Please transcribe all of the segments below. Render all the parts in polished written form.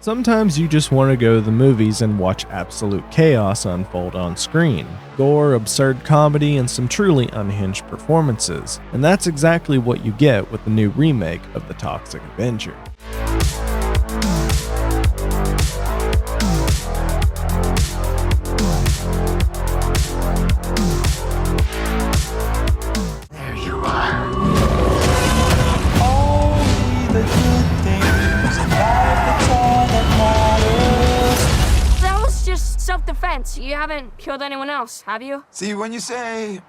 Sometimes you just want to go to the movies and watch absolute chaos unfold on screen. Gore, absurd comedy, and some truly unhinged performances. And that's exactly what you get with the new remake of The Toxic Avenger. There you are. Only the good things in life, that's all that matters. That was just self-defense. You haven't killed anyone else, have you? See, when you say,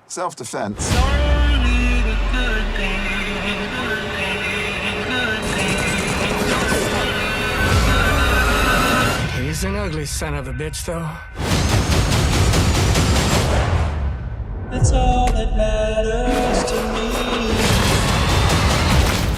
self-defense, Only the good things, He's an ugly son of a bitch, though. that's all that matters to me.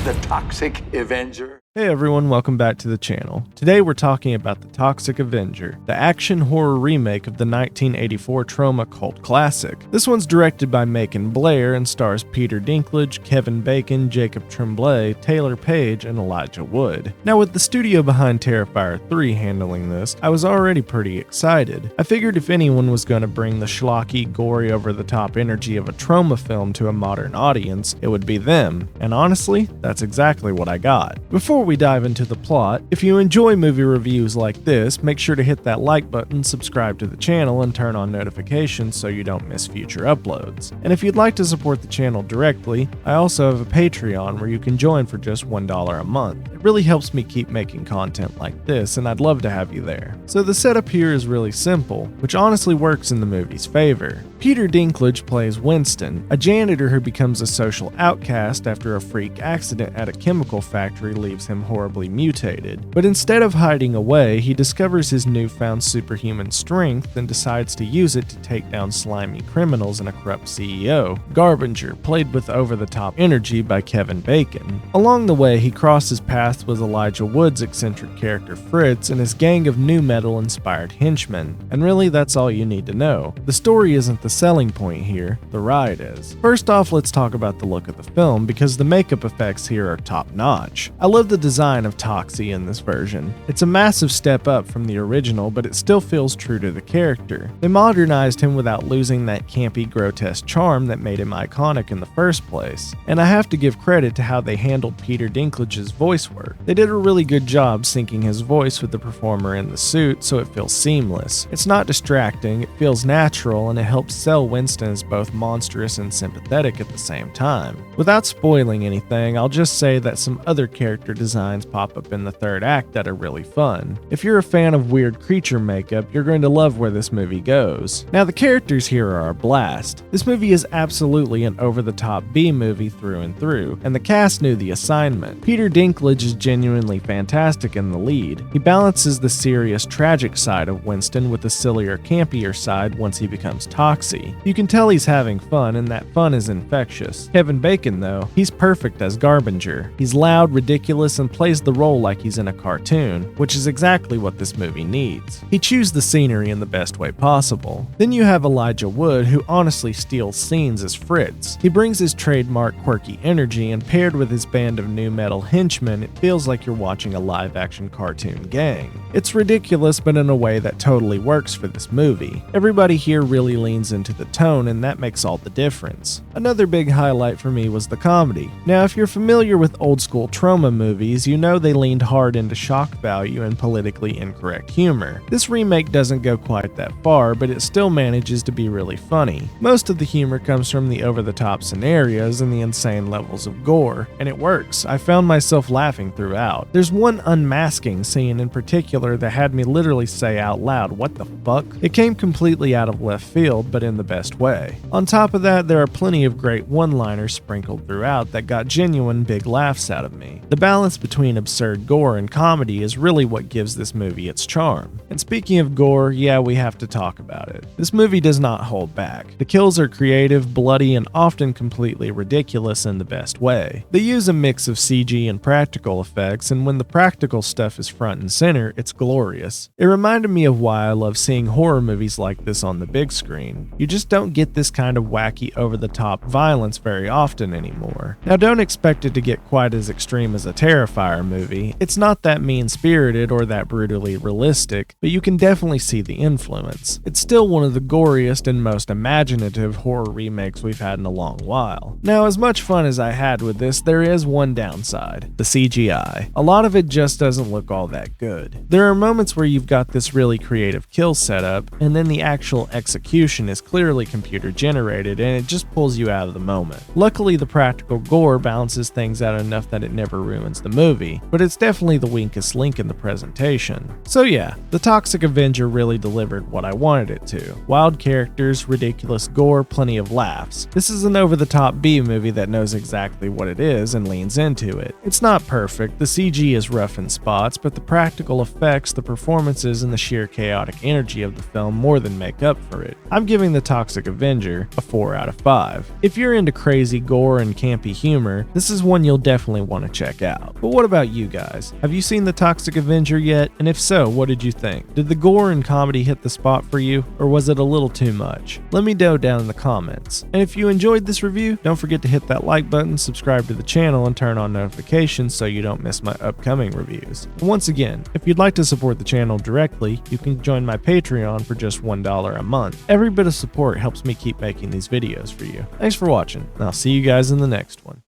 The Toxic Avenger. Hey everyone, welcome back to the channel. Today we're talking about The Toxic Avenger, the action horror remake of the 1984 trauma cult classic. This one's directed by Macon Blair and stars Peter Dinklage, Kevin Bacon, Jacob Tremblay, Taylour Paige, and Elijah Wood. Now with the studio behind Terrifier 3 handling this, I was already pretty excited. I figured if anyone was going to bring the schlocky, gory, over-the-top energy of a trauma film to a modern audience, it would be them, and honestly, that's exactly what I got. Before we dive into the plot, if you enjoy movie reviews like this, make sure to hit that like button, subscribe to the channel, and turn on notifications so you don't miss future uploads. And if you'd like to support the channel directly, I also have a Patreon where you can join for just $1 a month. It really helps me keep making content like this, and I'd love to have you there. So the setup here is really simple, which honestly works in the movie's favor. Peter Dinklage plays Winston, a janitor who becomes a social outcast after a freak accident at a chemical factory leaves him horribly mutated. But instead of hiding away, he discovers his newfound superhuman strength and decides to use it to take down slimy criminals and a corrupt CEO, Garbinger, played with over-the-top energy by Kevin Bacon. Along the way, he crosses paths with Elijah Wood's eccentric character Fritz and his gang of nu metal-inspired henchmen. And really, that's all you need to know. The story isn't the selling point here, the ride is. First off, let's talk about the look of the film, because the makeup effects here are top-notch. I love the design of Toxie in this version. It's a massive step up from the original, but it still feels true to the character. They modernized him without losing that campy, grotesque charm that made him iconic in the first place. And I have to give credit to how they handled Peter Dinklage's voice work. They did a really good job syncing his voice with the performer in the suit so it feels seamless. It's not distracting, it feels natural, and it helps sell Winston as both monstrous and sympathetic at the same time. Without spoiling anything, I'll just say that some other character designs pop up in the third act that are really fun. If you're a fan of weird creature makeup, you're going to love where this movie goes. Now the characters here are a blast. This movie is absolutely an over-the-top B-movie through and through, and the cast knew the assignment. Peter Dinklage is genuinely fantastic in the lead. He balances the serious, tragic side of Winston with the sillier, campier side once he becomes Toxie. You can tell he's having fun, and that fun is infectious. Kevin Bacon, though, he's perfect as Garbinger. He's loud, ridiculous, and plays the role like he's in a cartoon, which is exactly what this movie needs. He chews the scenery in the best way possible. Then you have Elijah Wood, who honestly steals scenes as Fritz. He brings his trademark quirky energy, and paired with his band of nu metal henchmen, it feels like you're watching a live-action cartoon gang. It's ridiculous, but in a way that totally works for this movie. Everybody here really leans into the tone, and that makes all the difference. Another big highlight for me was the comedy. Now, if you're familiar with old-school trauma movies, you know they leaned hard into shock value and politically incorrect humor. This remake doesn't go quite that far, but it still manages to be really funny. Most of the humor comes from the over-the-top scenarios and the insane levels of gore, and it works. I found myself laughing throughout. There's one unmasking scene in particular that had me literally say out loud, "What the fuck?" It came completely out of left field, but in the best way. On top of that, there are plenty of great one-liners sprinkled throughout that got genuine big laughs out of me. The balance between absurd gore and comedy is really what gives this movie its charm. And speaking of gore, yeah, we have to talk about it. This movie does not hold back. The kills are creative, bloody, and often completely ridiculous in the best way. They use a mix of CG and practical effects, and when the practical stuff is front and center, it's glorious. It reminded me of why I love seeing horror movies like this on the big screen. You just don't get this kind of wacky, over-the-top violence very often anymore. Now, don't expect it to get quite as extreme as a Terrifier Terrifier movie. It's not that mean-spirited or that brutally realistic, but you can definitely see the influence. It's still one of the goriest and most imaginative horror remakes we've had in a long while. Now, as much fun as I had with this, there is one downside: the CGI. A lot of it just doesn't look all that good. There are moments where you've got this really creative kill setup, and then the actual execution is clearly computer generated, and it just pulls you out of the moment. Luckily, the practical gore balances things out enough that it never ruins the movie, but it's definitely the weakest link in the presentation. So yeah, the Toxic Avenger really delivered what I wanted it to. Wild characters, ridiculous gore, plenty of laughs. This is an over-the-top B movie that knows exactly what it is and leans into it. It's not perfect, the CG is rough in spots, but the practical effects, the performances, and the sheer chaotic energy of the film more than make up for it. I'm giving the Toxic Avenger a 4 out of 5. If you're into crazy gore and campy humor, this is one you'll definitely want to check out. But what about you guys? Have you seen the Toxic Avenger yet? And if so, what did you think? Did the gore and comedy hit the spot for you, or was it a little too much? Let me know down in the comments. And if you enjoyed this review, don't forget to hit that like button, subscribe to the channel, and turn on notifications so you don't miss my upcoming reviews. And once again, if you'd like to support the channel directly, you can join my Patreon for just $1 a month. Every bit of support helps me keep making these videos for you. Thanks for watching, and I'll see you guys in the next one.